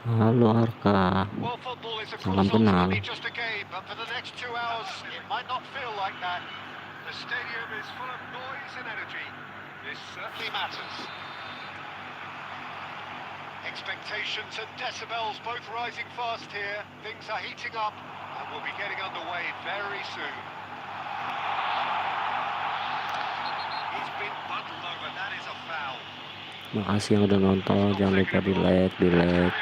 Halo Arka, Well, football is of salam course kenal. ultimately just a game, but for the next 2 hours it might not feel like that. The stadium is full of noise and energy. This certainly matters. Expectations and decibels both rising fast here. Things are heating up and we'll be getting underway very soon. He's been bundled over, that is a foul. Makasih yang udah nonton, jangan lupa di like, Well, it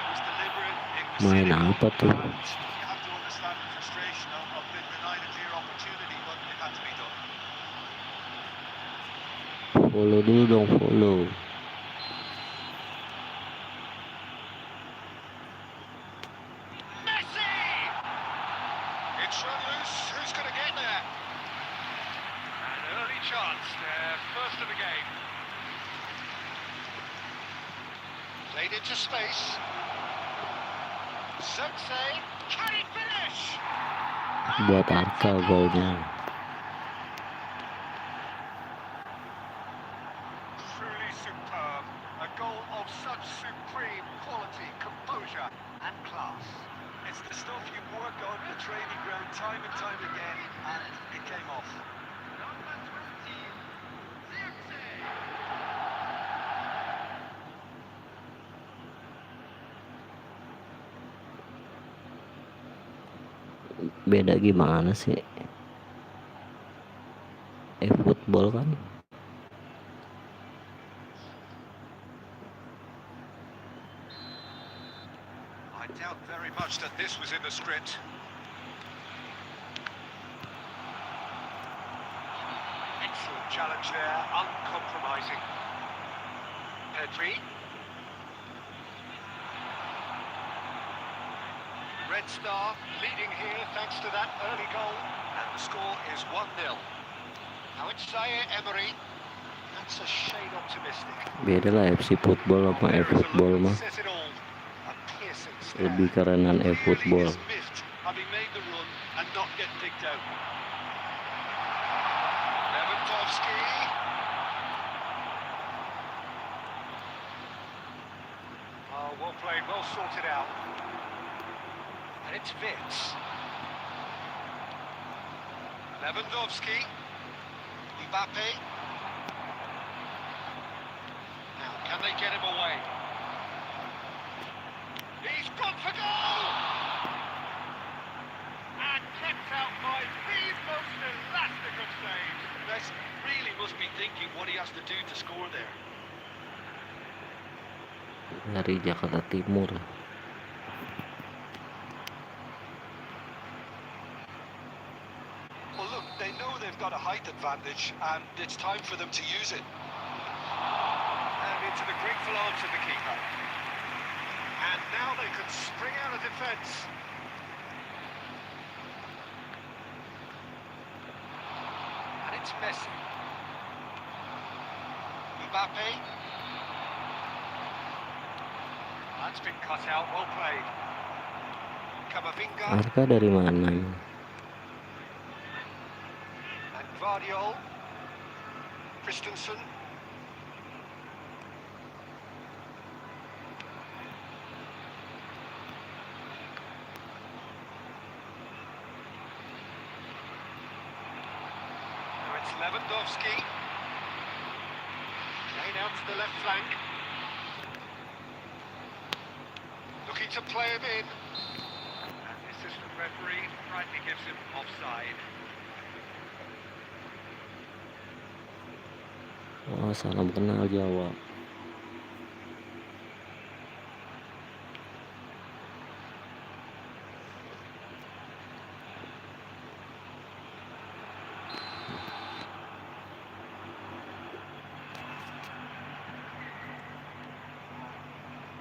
was deliberate, it was Main cynical, apa tuh? and you have to understand the frustration of being denied a clear opportunity, but it had to be done. Follow dulu dong, follow. Messi! It's run loose, who's going to get there? An early chance, first of the game. Played into space. Sensei, can he finish? Buat Arka golnya. Truly superb. A goal of such supreme quality, composure and class. It's the stuff you work on the training ground time and time again, and it came off. Number 20, Sensei. Beda gimana sih? Efootball kan? I doubt very much that this was in the script. Excellent challenge there, uncompromising. Pedri. Red Star leading here thanks to that early goal. And the score is 1-0. Now it's Zaire Emery. That's a shade optimistic. Beda lah FC Football sama There is a look Efootball that mah. says it all. A piercing stare. Lebih kerenan Clearly Efootball. dismissed, having made the run and not get picked out. Lewandowski. Oh, well played, well sorted out. And it's Vitz. Lewandowski. Mbappe. Now, can they get him away? He's gone for goal! And kept out by the most elastic of saves. Messi really must be thinking what he has to do to score there. Dari Jakarta Timur. Well, look, they know they've got a height advantage, and it's time for them to use it. And into the grateful arms of the keeper. And now they can spring out of defence. And it's Messi. Mbappe. That's been cut out, well played. Camavinga. Arka dari mana? And Guardiol. Christensen. Now it's Lewandowski. Playing out to the left flank. Looking to play him in. And the assistant referee rightly gives him offside. Oh, salam kenal Jawa.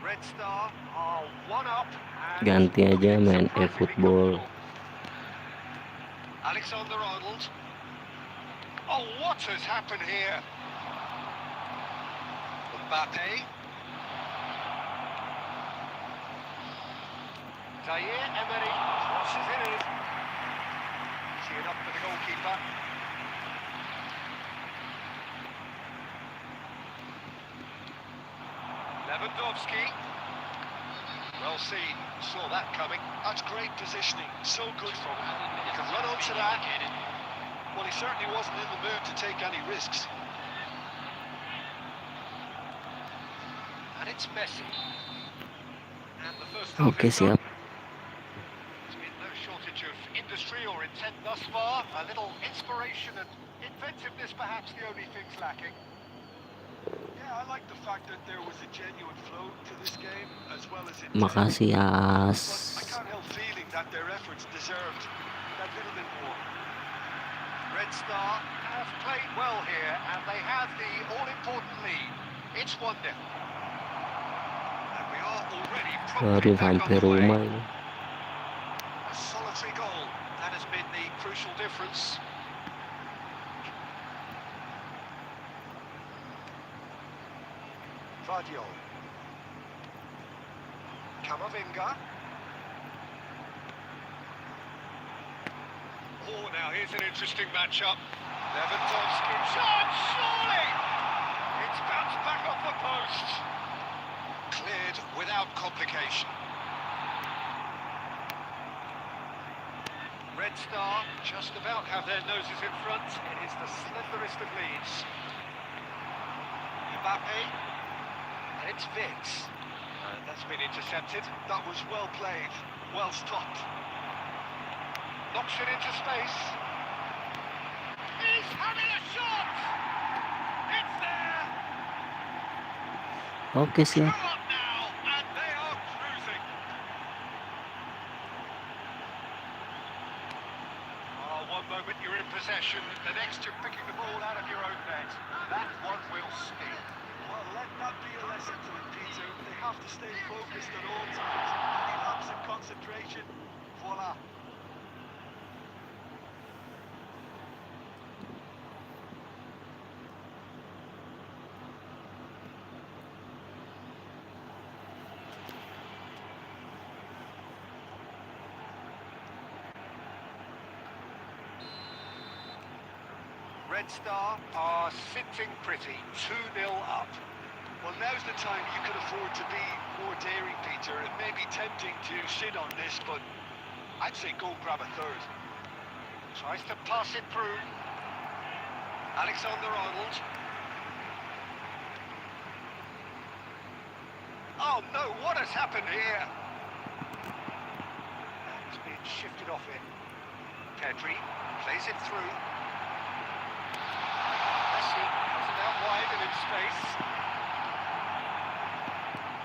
Red Star are one up. And Ganti aja main surprisingly Efootball. comfortable. Alexander Arnold. Oh, what has happened here? Mbappe. Zaire Emery crosses it in. See it up for the goalkeeper. Lewandowski. Well seen, saw that coming. That's great positioning, so good from him. He can run onto that. Well, he certainly wasn't in the mood to take any risks. And it's Messi. And the first half Oke, is done. siap. There's been no shortage of industry or intent thus far. A little inspiration and inventiveness, perhaps the only things lacking. Yeah, I like the fact that there was a genuine flow to this game, as well as intent. Makasih, But I Yas. can't help feeling that their efforts deserved that little bit more. Red Star have played well here, and they have the all-important lead. It's 1-0. And we are already Baru promptly back on sampai the way. rumah ini. A solitary goal. That has been the crucial difference. Vardiol. Camavinga. Oh, now here's an interesting matchup. Lewandowski. Shot, surely! It's bounced back off the post. Cleared without complication. Red Star just about have their noses in front. It is the slenderest of leads. Mbappe. And it's Vitz. That's been intercepted. That was well played, well stopped. Knocks it into space. He's having a shot! It's there! Oke, Two siap. up now, and they are cruising. One moment you're in possession, the next you're picking the ball out of your own net. That one will sting. Well, let that be a lesson to them, Peter. They have to stay focused at all times. Any lapse in concentration, voila. Red Star are sitting pretty, 2-0 up. Well, now's the time you can afford to be more daring, Peter. It may be tempting to sit on this, but I'd say go grab a third. Tries to pass it through. Alexander-Arnold. Oh no, what has happened here? It's been shifted off it. Pedri plays it through. Messi has it out wide and in space.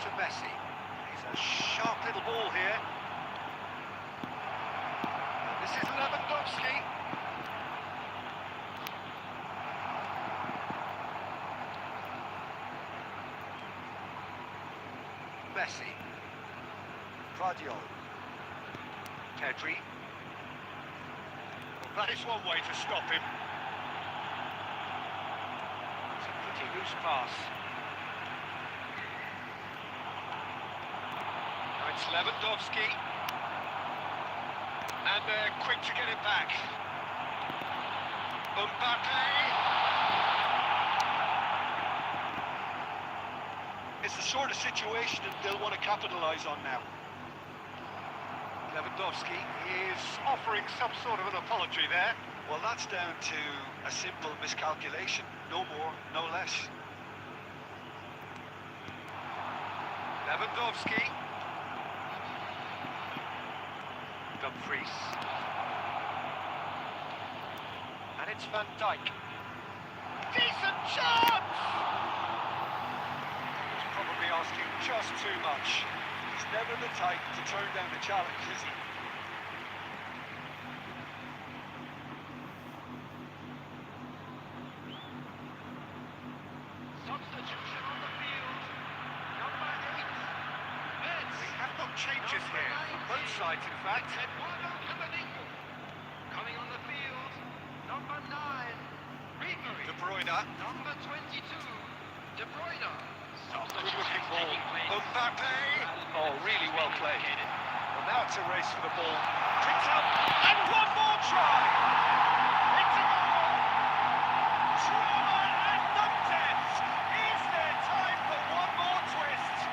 To Messi. He's a sharp little ball here. This is Lewandowski. Messi. Vardiol. Pedri. Well, that is one way to stop him. It's a pretty loose pass. Now it's Lewandowski. And they're quick to get it back. Mbappe. It's the sort of situation that they'll want to capitalise on now. Lewandowski is offering some sort of an apology there. Well, that's down to a simple miscalculation. No more, no less. Lewandowski. Dumfries. And it's Van Dijk. Decent chance! He's probably asking just too much. He's never the type to turn down a challenge, is he? Substitution on the field. Number 8. We have got changes here, from both sides in fact. Coming on the field, number 9, Ribery. De Bruyne. Number 22, De Bruyne. Good looking ball. Mbappe. Oh, really well played. Well, now it's a race for the ball. Picks up, and one more try. It's a goal. Drama and nonsense. Is there time for one more twist?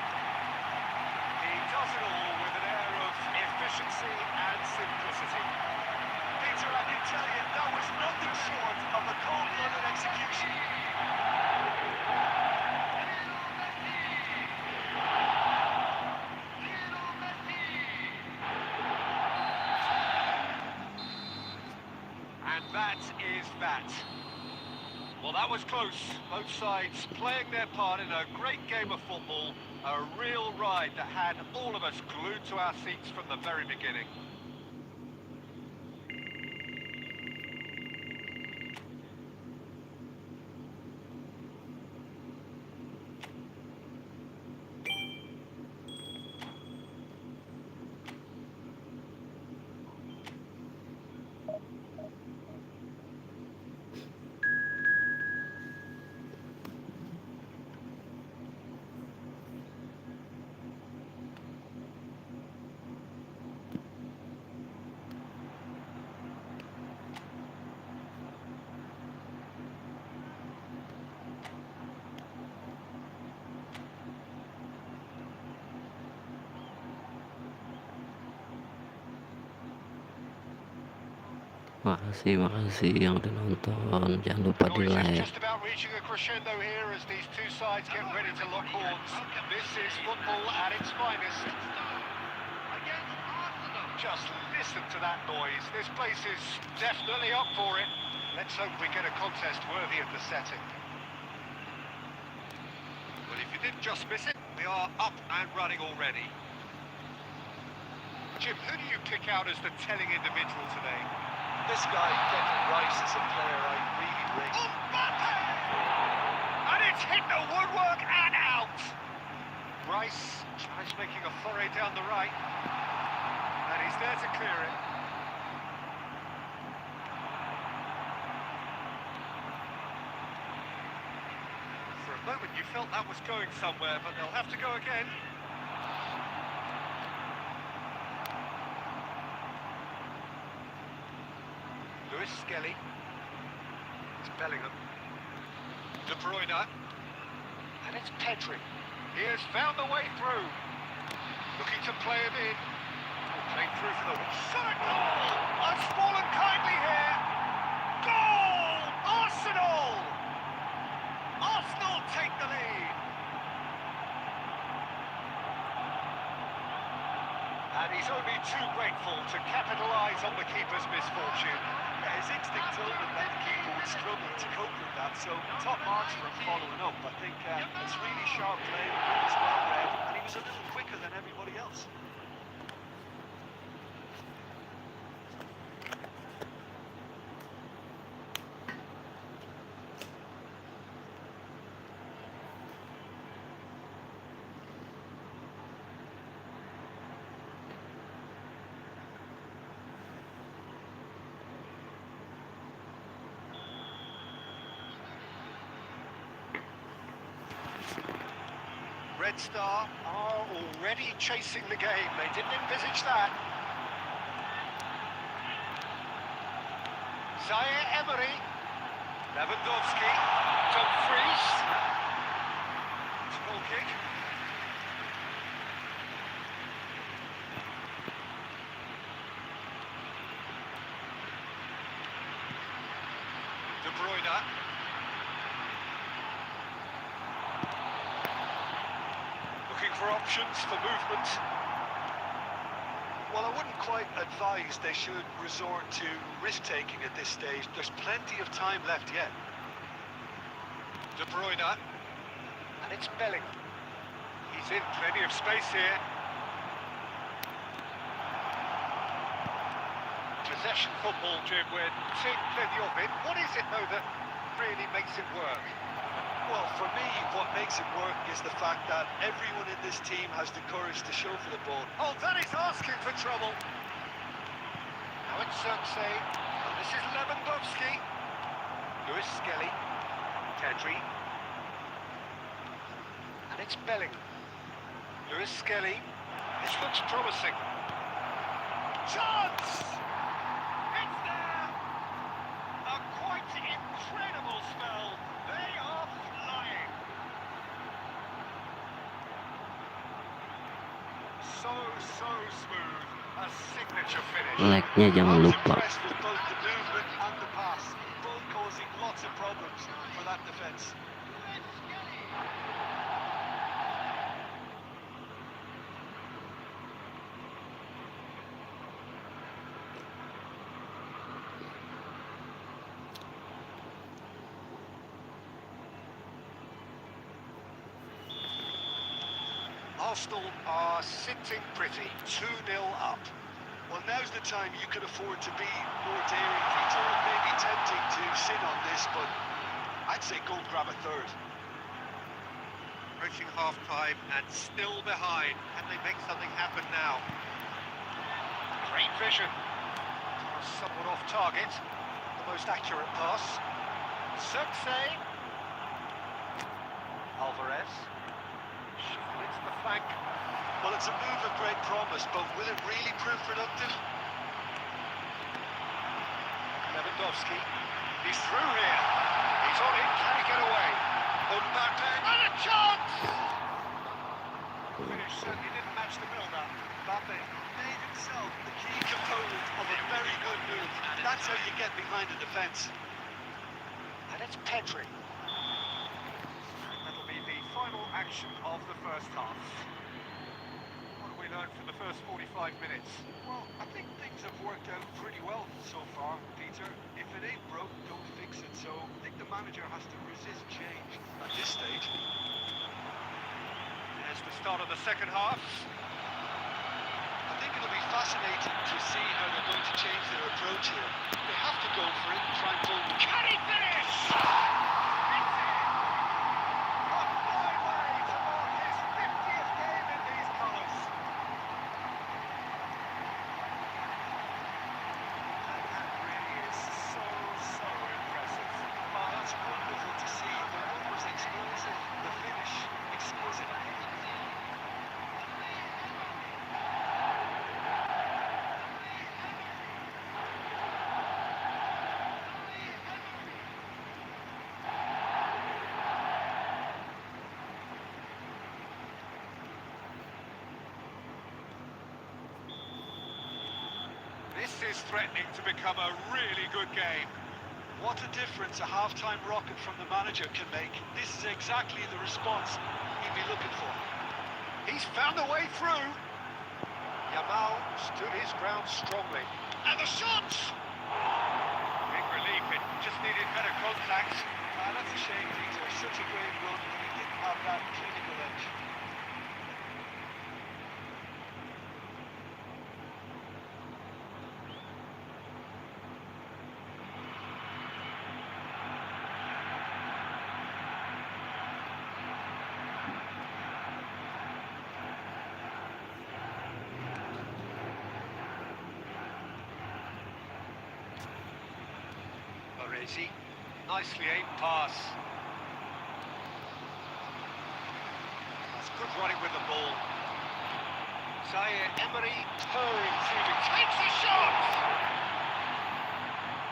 execution. And that is that. Well, that was close. Both sides playing their part in a great game of football. A real ride that had all of us glued to our seats from the very beginning. Makasih yang udah nonton, jangan lupa di Noise is like. just about reaching a crescendo here as these two sides get ready to lock horns. This is football at its finest. Against Arsenal. Just listen to that noise. This place is definitely up for it. Let's hope we get a contest worthy of the setting. Well, if you didn't just miss it, we are up and running already. Jim, who do you pick out as the telling individual today? This guy, Declan Rice, is a player I really rate. Mbappe! And it's hit the woodwork and out! Rice tries making a foray down the right. And he's there to clear it. For a moment you felt that was going somewhere, but they'll have to go again. Lewis Skelly. It's Bellingham. De Bruyne. And it's Pedri. He has found the way through. Looking to play him in. Playing through for the shot at goal! I've fallen kindly here. Goal! Arsenal! Arsenal take the lead. And he's only too grateful to capitalise on the keeper's misfortune. Yeah, his instinct told him that the keeper would struggle to cope with that, so top marks for him following up. I think it's really sharp play, he was well read, and he was a little quicker than everybody else. Red Star are already chasing the game. They didn't envisage that. Zaire Emery. Lewandowski. Dumfries. It's a goal kick. De Bruyne. Looking for options for movement. Well, I wouldn't quite advise they should resort to risk-taking at this stage. There's plenty of time left yet. De Bruyne. And it's Bellingham. He's in plenty of space here. Possession football, Jim, we're seeing plenty of it. What is it, though, that really makes it work? Well, for me, what makes it work is the fact that everyone in this team has the courage to show for the ball. Oh, that is asking for trouble. Now it's Xerxes. And this is Lewandowski. Lewis Skelly. Pedri. And it's Bellingham. Lewis Skelly. This looks promising. Chance! It's there! A quite incredible spell. They are flying. So smooth. A signature finish. Like-nya I jangan was lupa. impressed with both the movement and the pass. Both causing lots of problems for that defence. Arsenal are sitting pretty, 2-0 up. Well, now's the time you can afford to be more daring, Peter. It may be tempting to sit on this, but I'd say go and grab a third. Approaching half-time and still behind. Can they make something happen now? Great vision. Somewhat off target. The most accurate pass. Success. Alvarez. It's the flank. Well, it's a move of great promise, but will it really prove productive? Lewandowski. He's through here. He's on it. Can he get away? Mbappe. And a chance! Finish certainly didn't match the build-up. Mbappe made himself the key component of a very good move. That's how you get behind a defence. And it's Pedri. That'll be the final action of the first half. What have we learned from the first 45 minutes? Well, I think things have worked out pretty well so far, Peter. If it ain't broke, don't fix it. So I think the manager has to resist change at this stage. There's the start of the second half. I think it'll be fascinating to see how they're going to change their approach here. They have to go for it and try and pull. Can he finish? This is threatening to become a really good game. What a difference a half-time rocket from the manager can make. This is exactly the response he'd be looking for. He's found a way through. Yamal stood his ground strongly. And the shot! Big relief, it just needed better contact. That's a shame, Peter. Such a great run, but he didn't have that clinical edge. Nicely aimed pass. That's good running with the ball. Zaire Emery purring through. Takes a shot!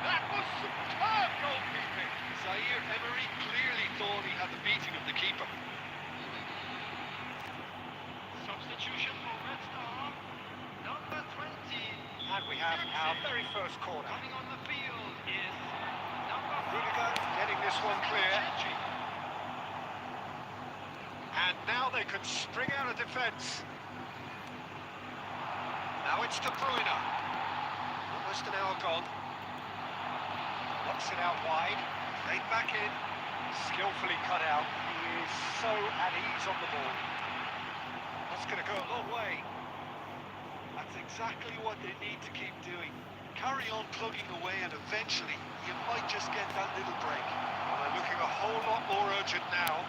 That was superb goalkeeping. Zaire Emery clearly thought he had the beating of the keeper. Substitution for Red Star, number 20. And we have our very first corner. Coming on the field is Rudiger getting this one clear. And now they can spring out of defence. Now it's De Bruyne. Almost an hour gone. Knocks it out wide. Played back in. Skillfully cut out. He is so at ease on the ball. That's going to go a long way. That's exactly what they need to keep doing. Carry on plugging away and eventually you might just get that little break. Well, they're looking a whole lot more urgent now.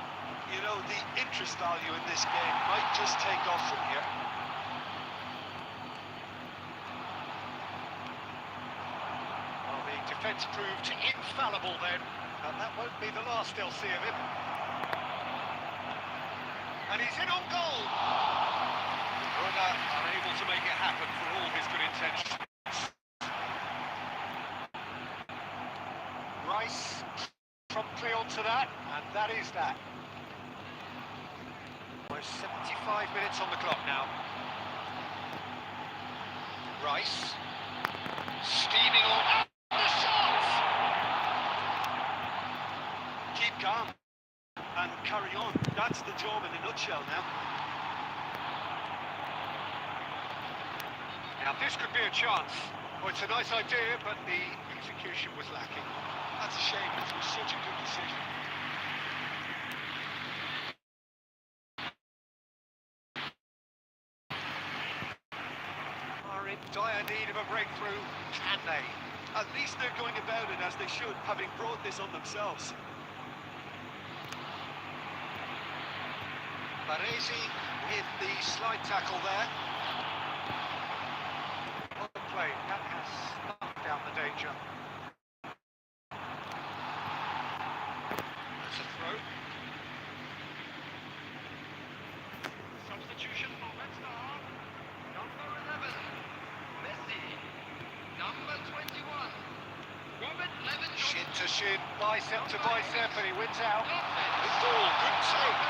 You know, the interest value in this game might just take off from here. Well, the defence proved infallible then, and that won't be the last they'll see of him. And he's in on goal! Brugge unable to make it happen for all his good intentions. Rice promptly onto that, and that is that. Almost 75 minutes on the clock now. Rice, steaming on, and the shot! calm and carry on. That's the job in a nutshell now. Now this could be a chance. Well, it's a nice idea, but the execution was lacking. That's a shame. It was such a good decision. Are in dire need of a breakthrough. Can they? At least they're going about it as they should, having brought this on themselves. Donasi with the slide tackle there. Well played. That has knocked down the danger. That's a throw. Substitution for Red Star. Number 11, Messi. Number 21, Robert Lewandowski. Shin to shin, bicep to bicep, and he wins out. Good ball, good take.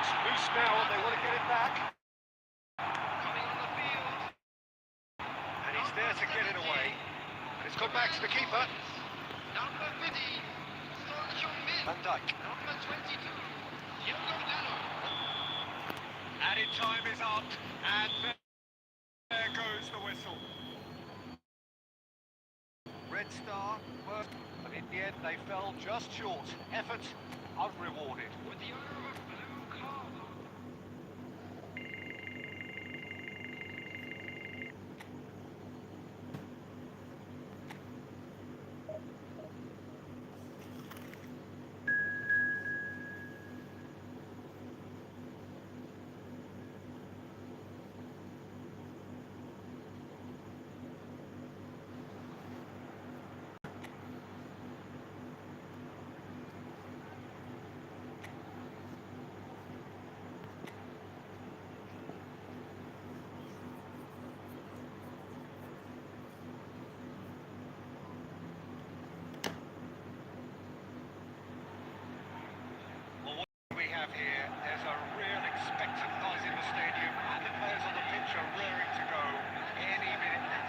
It's loose now, and they want to get it back. Coming on the field. And he's there to get it away. And it's gone back to the keeper. Number 50, Son Heung-min. Van Dijk. Number 22, Diogo Dalot. Added time is up, and there goes the whistle. Red Star, but in the end they fell just short. Effort unrewarded. With the owner of a blue card. Have here, there's a real expectant noise in the stadium, and the players on the pitch are raring to go any minute now.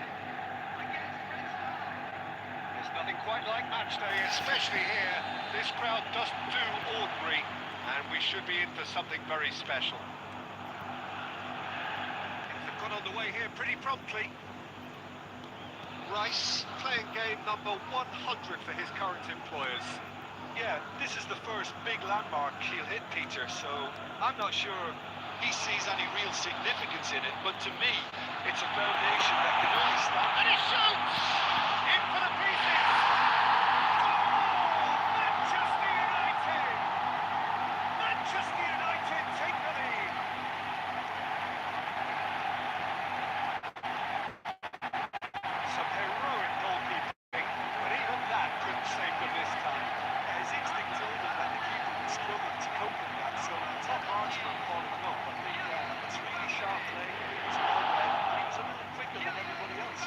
There's nothing quite like match day, especially here. This crowd doesn't do ordinary, and we should be in for something very special. Things have got underway here pretty promptly. Rice playing game number 100 for his current employers. Yeah, this is the first big landmark he'll hit, Peter, so I'm not sure he sees any real significance in it, but to me, it's a foundation that can only stand. And he shoots! In for the pieces! Goal! Manchester United! Manchester United take the lead! Some heroic goalkeeping, but even that couldn't save them this time. His instinct told him that the keeper would struggle to cope with that, so top marks for him following up. I think it's really sharp play, it was well read, and he was a little quicker than everybody else.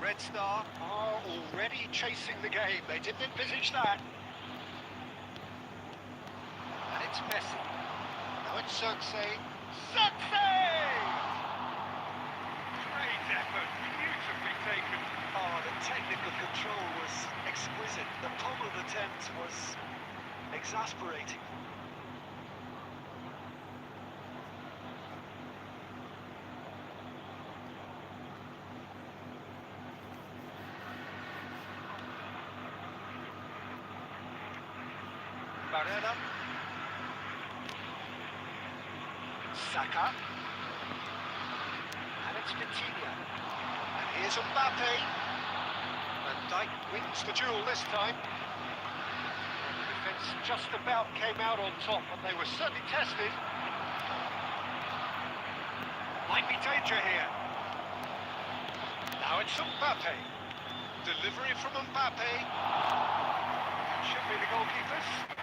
Red Star are already chasing the game. They didn't envisage that. And it's Messi. Now it's Circe. Great effort, beautifully taken. Oh, the technical control was exquisite. The pummeled attempt was exasperating. Barrera. Saka. And it's Vitinha. And here's Mbappe. Van Dijk wins the duel this time. And the defence just about came out on top, and they were certainly tested. Might be danger here. Now it's Mbappe. Delivery from Mbappe. Should be the goalkeepers.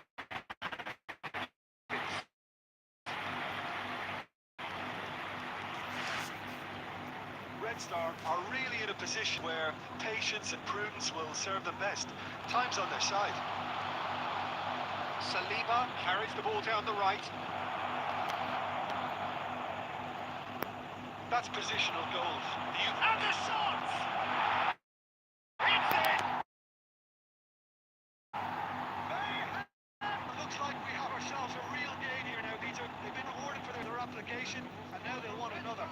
Red Star are really in a position where patience and prudence will serve them best. Time's on their side. Saliba carries the ball down the right. That's positional goals. And the shot! It's in! It looks like we have ourselves a real gain here now, Peter. They've been awarded for their application, and now they'll want another.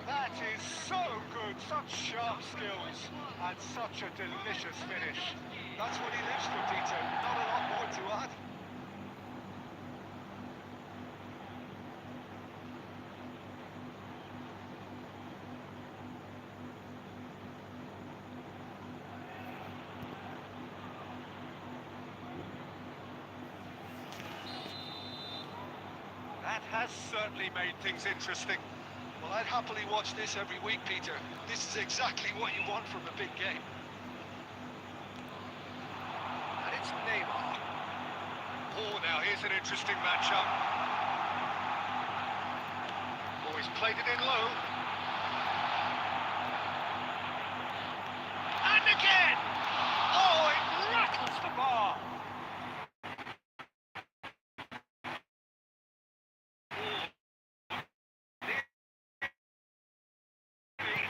That is so good, such sharp skills, and such a delicious finish. That's what he lives for, Tito. Not a lot more to add. That has certainly made things interesting. Well, I'd happily watch this every week, Peter. This is exactly what you want from a big game. And it's Neymar. Oh, now here's an interesting matchup. Oh, he's played it in low. And again! Oh, it rattles the bar.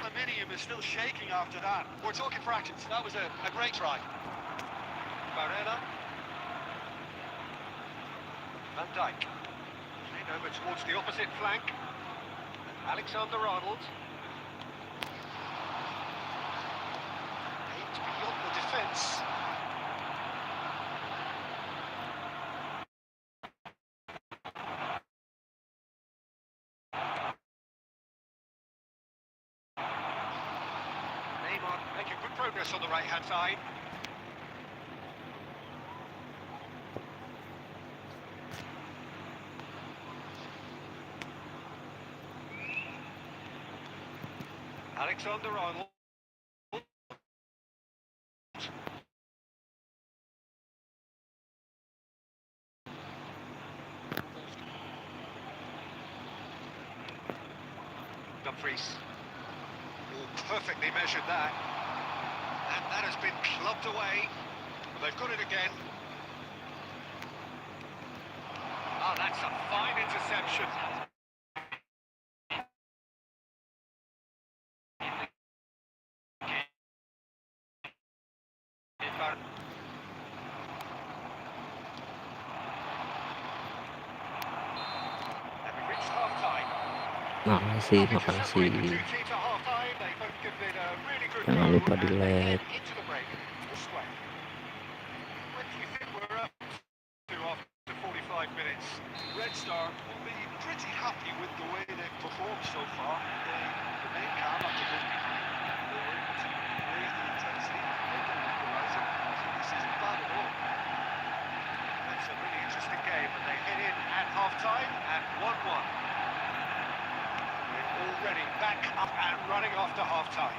Aluminium is still shaking after that. We're talking fractions. That was a great try. Barella. Van Dijk. Played over towards the opposite flank. Alexander-Arnold. Aimed beyond the defence. Neymar making good progress on the right-hand side. Alexander-Arnold. Dumfries. Oh, perfectly measured that. And that has been clubbed away. They've got it again. Oh, that's a fine interception. And we reached half-time. Makasih, Nothing to separate the two makasih. teams at half-time. They both given it a really good Jangan go, lupa di and they head like. into the break this way. What do you think we're up to after 45 minutes? Red Star will be pretty happy with the way they've performed so far. They remain calm after this. They were able to raise the intensity, make them equalize it. So this isn't bad at all. That's a really interesting game, and they head in at half-time at 1-1. We're already back up and running after half-time.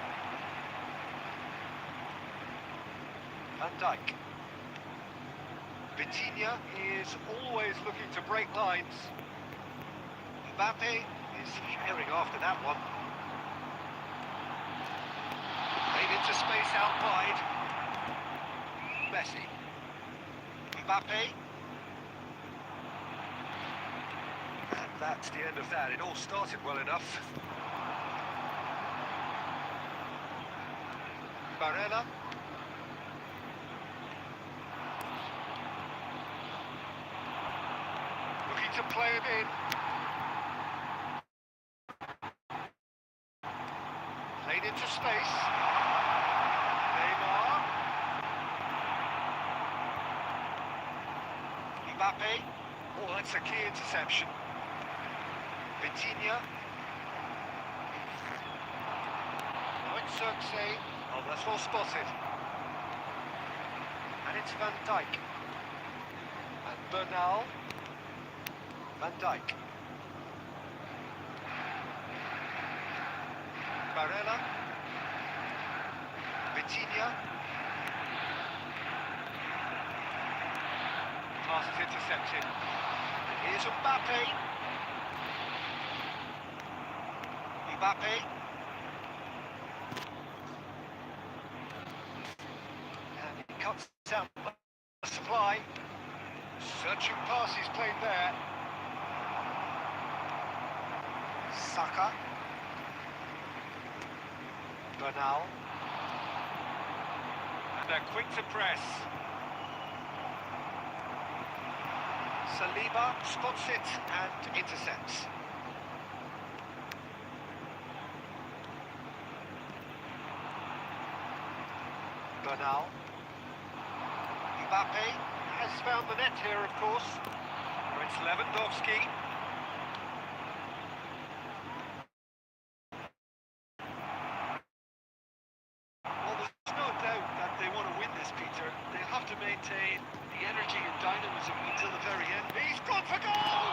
Van Dijk. Vitinha is always looking to break lines. Mbappe is herring after that one. Made into space out wide. Messi. Mbappe. And that's the end of that. It all started well enough. Barella. Looking to play it in. Played into space. Neymar. Mbappe. Oh, that's a key interception. Vitinha. Now it's Xerxes. Oh, that's well spotted. And it's Van Dijk. And Bernal. Van Dijk. Barella. Vitinha. Pass is intercepted. And here's Mbappe. Mbappe. cuts out the supply. Searching passes played there. Saka. Bernal. And they're quick to press. Saliba spots it and intercepts. Bernal. Mbappe has found the net here, of course. It's Lewandowski. Well, there's no doubt that they want to win this, Peter. They'll have to maintain the energy and dynamism until the very end. He's gone for goal!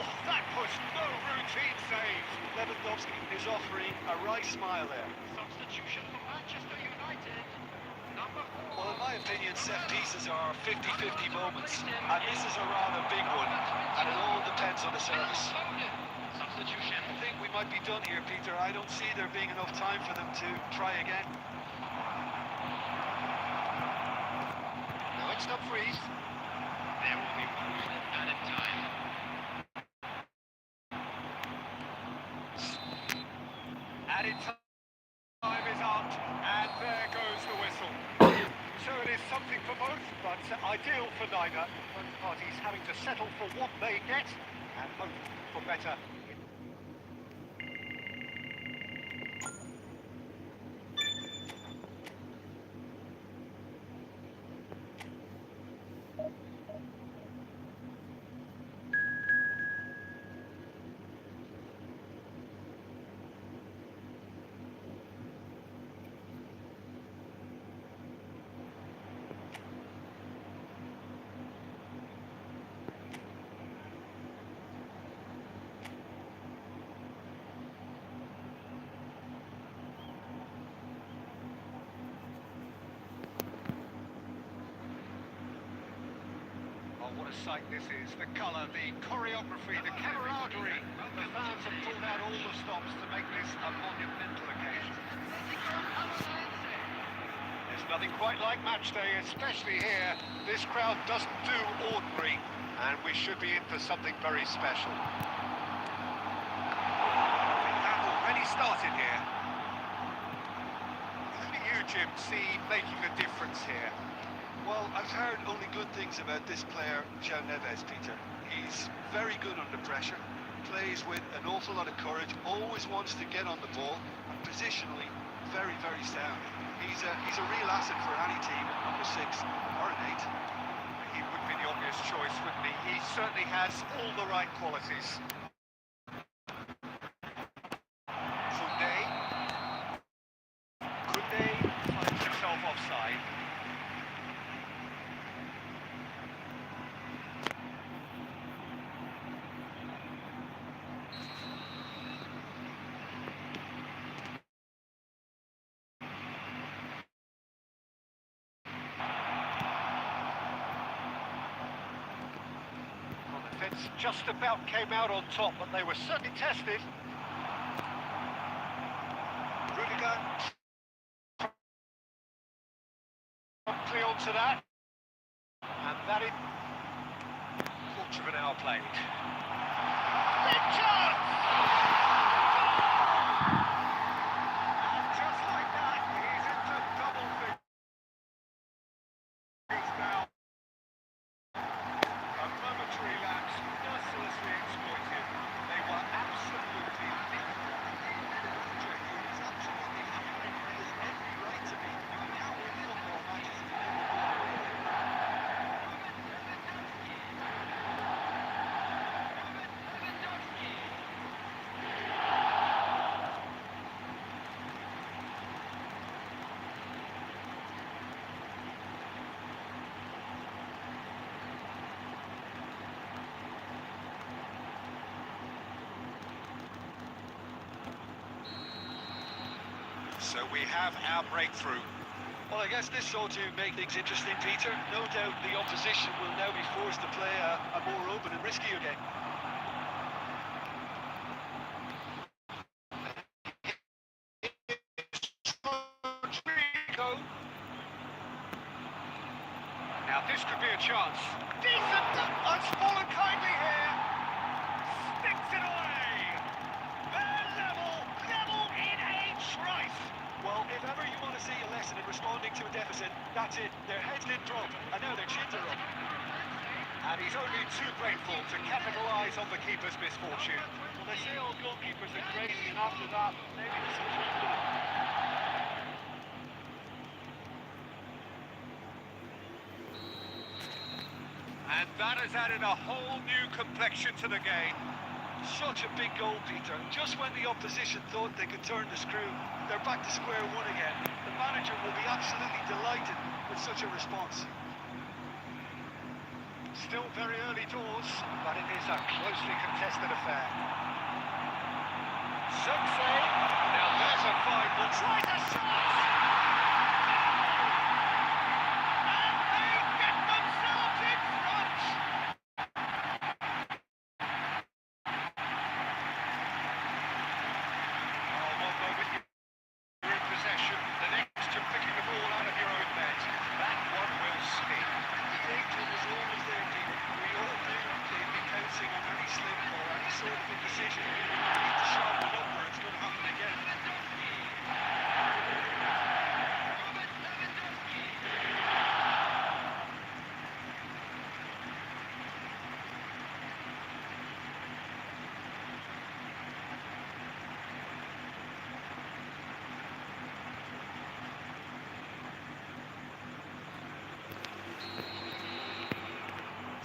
Oh, that was no routine save. Lewandowski is offering a wry smile there. Substitution for Manchester United. Number 4. Well, in my opinion, set pieces are 50-50 moments, and this is a rather big one, and it all depends on the service. Substitution. I think we might be done here, Peter. I don't see there being enough time for them to try again. No, it's not freeze. There will be 1 minute added time. Added time is up, and there goes the whistle. So it is something for both, but ideal for neither. Both parties having to settle for what they get and hope for better. Oh, what a sight this is. The colour, the choreography, the camaraderie. The fans have pulled out all the stops to make this a monumental occasion. There's nothing quite like match day, especially here. This crowd doesn't do ordinary, and we should be in for something very special. That already started here. Who do you, Jim, see making a difference here? Well, I've heard only good things about this player, João Neves, Peter. He's very good under pressure, plays with an awful lot of courage, always wants to get on the ball, and positionally, very, very sound. He's a real asset for any team, number 6 or an 8. He would be the obvious choice, wouldn't he? He certainly has all the right qualities. Koundé finds himself offside. Just about came out on top, but they were certainly tested. Rudiger promptly onto that, and that is quarter of an hour played. Big chance! And just like that, he's into double figures now. A momentary lapse, mercilessly exploited. They were absolutely So we have our breakthrough. Well, I guess this ought to make things interesting, Peter. No doubt the opposition will now be forced to play a more open and riskier game. Rodrigo. be a chance. Decent! It's fallen kindly here. Sticks it away. They're level in a trice. Well, if ever you want to see a lesson in responding to a deficit, that's it. Their heads did drop, and now their chins are up. And he's only too grateful to capitalise on the keeper's misfortune. Well, they say all goalkeepers are crazy, and after that, maybe this will change them. And that has added a whole new complexion to the game. Such a big goal, Peter. Just when the opposition thought they could turn the screw, they're back to square one again. The manager will be absolutely delighted with such a response. Still very early doors, but it is a closely contested affair. Success. Now there's a fine one. Tries a shot! And they get themselves in front! Oh, one moment you're in possession, the next you're picking the ball out of your own net. That one will spin. The danger was always there, Peter. We all knew they'd be pouncing on any slip or any sort of indecision. You need to sharpen up or it's going to happen again.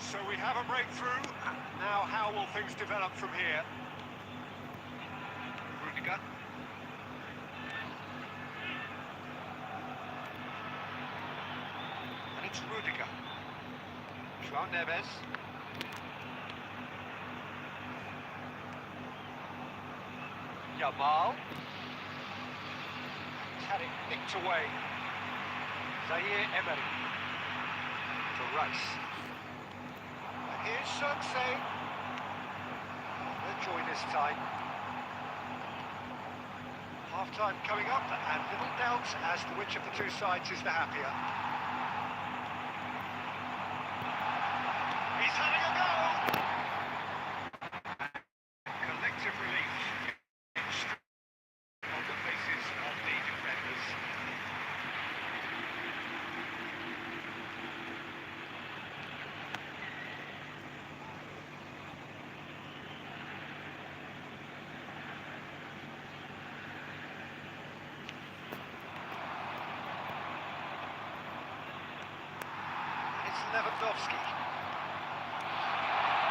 So we have a breakthrough. Now how will things develop from here? Rudiger. And it's Rudiger. João Neves. Yamal. He's had it nicked away. Zaire Emery. To Rice. Here's Sunsay. They'll join this time. Half-time coming up, and little doubt as to which of the two sides is the happier. He's having a go! Collective relief on the faces of the defenders. Lewandowski.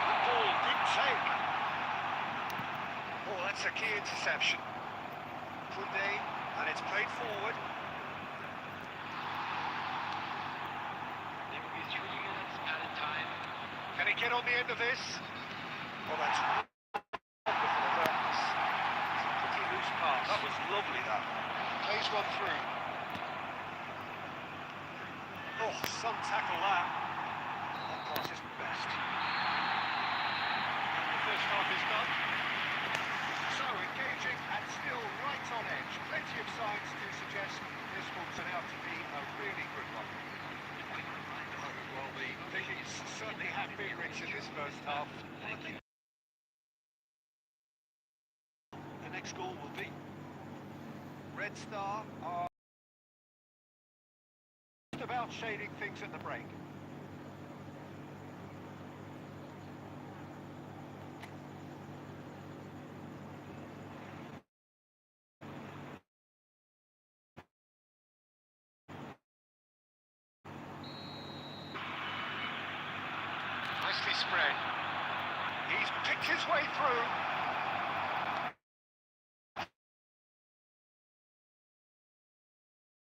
Good ball, good take. Oh, that's a key interception. Koundé, and it's played forward. There will be 3 minutes added time. Can he get on the end of this? Oh, that's wonderful alertness. It's a pretty loose pass. That was lovely, that. Plays one through. Oh, some tackle that. That pass isn't best. And the first half is done. So engaging and still right on edge. Plenty of signs to suggest this will turn out to be a really good one. Well, the figures certainly have been rich in this first half. The next goal will be. Red Star are just about shading things at the break. Nicely spread. He's picked his way through.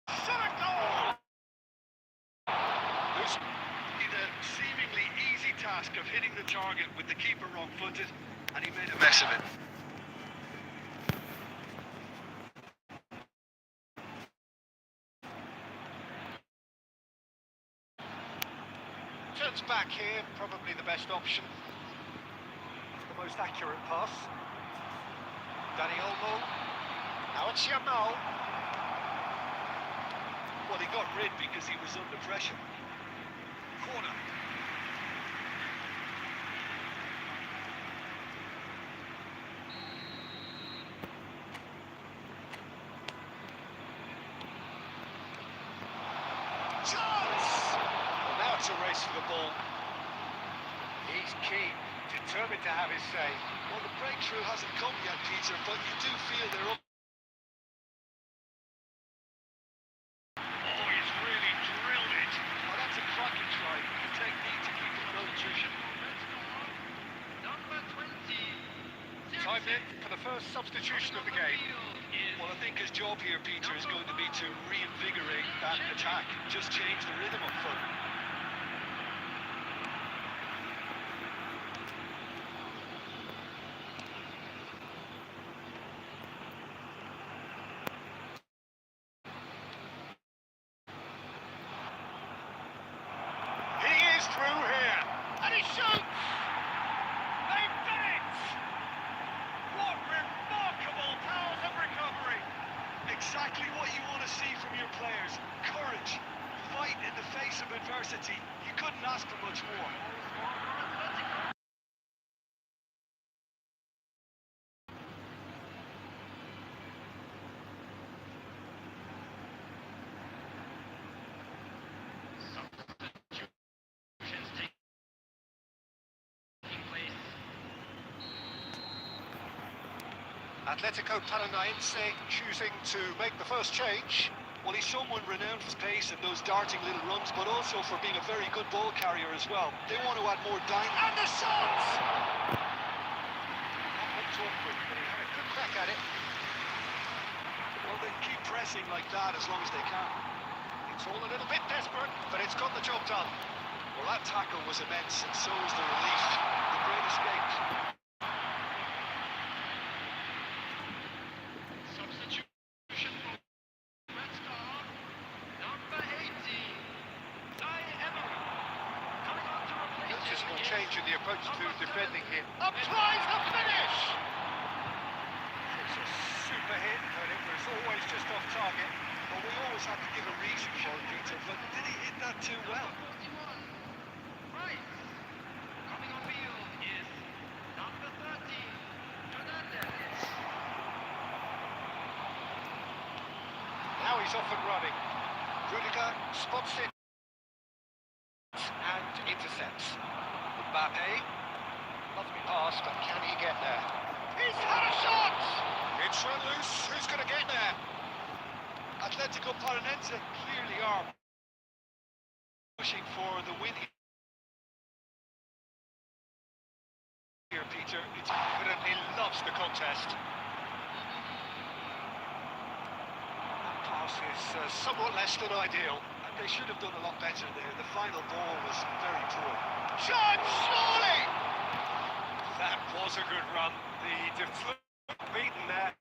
Shot a goal! There's the seemingly easy task of hitting the target with the keeper wrong-footed, and he made a mess of it. Turns back here, probably the best option. The most accurate pass. Dani Olmo. Now it's Yamal. Well, he got rid because he was under pressure. Corner. Chance! Well, now it's a race for the ball. He's keen, determined to have his say. Well, the breakthrough hasn't come yet, Peter, but you do feel they're up. Oh, he's really drilled it. Well, that's a cracking try. The technique to keep it no intrusion. Number 20. Time then for the first substitution of the game. Well, I think his job here, Peter, is going to be to reinvigorate that attack. Just change the rhythm up front. He is through here, and he shoots! They've done it! What remarkable powers of recovery! Exactly what you want to see from your players. Courage, fight in the face of adversity. You couldn't ask for much more. Atletico Paranaense choosing to make the first change. Well, he's someone renowned for his pace and those darting little runs, but also for being a very good ball carrier as well. They want to add more dynamism. And the shots! Not much to up with, but he had a good crack at it. Well, they keep pressing like that as long as they can. It's all a little bit desperate, but it's got the job done. Well, that tackle was immense, and so was the relief. The great escape. Substitution for Red Star. Number 18. Zai Emery. Coming on to replace Noticeable him change in the approach to number defending 7. here. Up tries the finish! It's a super hit, but it was always just off target. Well, we always have to give a reason for it, Peter, but did he hit that too well? 41. Right. Coming on field is number 13. Hernandez. Now he's off and running. Rudiger spots it and intercepts. Mbappe, lovely pass, but can he get there? He's had a shot! It's run loose. Who's going to get there? Atletico Paranaense clearly are pushing for the win here, Peter. It's evidently loves the contest. That pass is somewhat less than ideal. And they should have done a lot better there. The final ball was very poor. Shot, surely! That was a good run. The beaten there.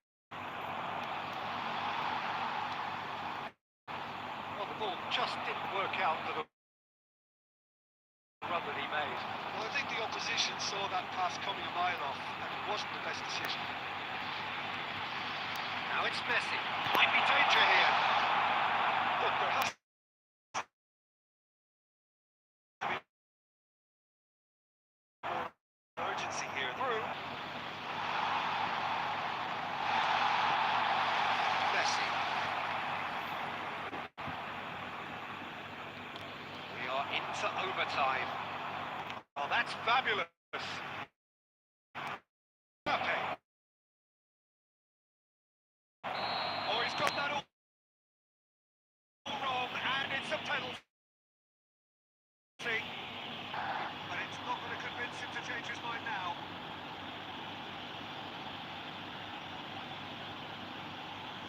Well, the ball just didn't work out for the run that he made. Well, I think the opposition saw that pass coming a mile off, and it wasn't the best decision. Now it's Messi. Might be danger here. Look, there has to be more urgency here. Through. Messi. We are into overtime. Oh, that's fabulous. Mbappe. Oh, he's got that all wrong, and it's a penalty. But it's not going to convince him to change his mind now.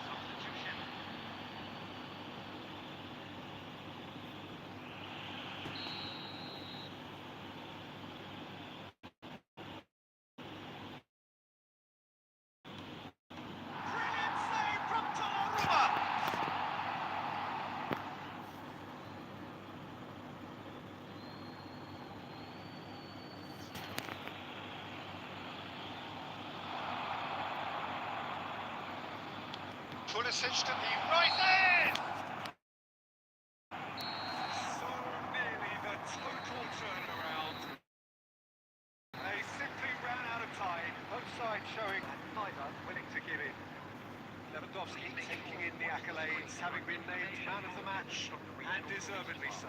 Substitution. Brilliant save from Donnarumma. Pulisic to the right end. So nearly the points, having been named man of the match, and deservedly so.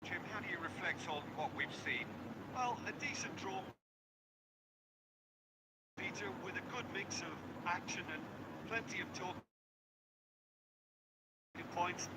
Jim, how do you reflect on what we've seen? Well, a decent draw, Peter, with a good mix of action and plenty of talk points.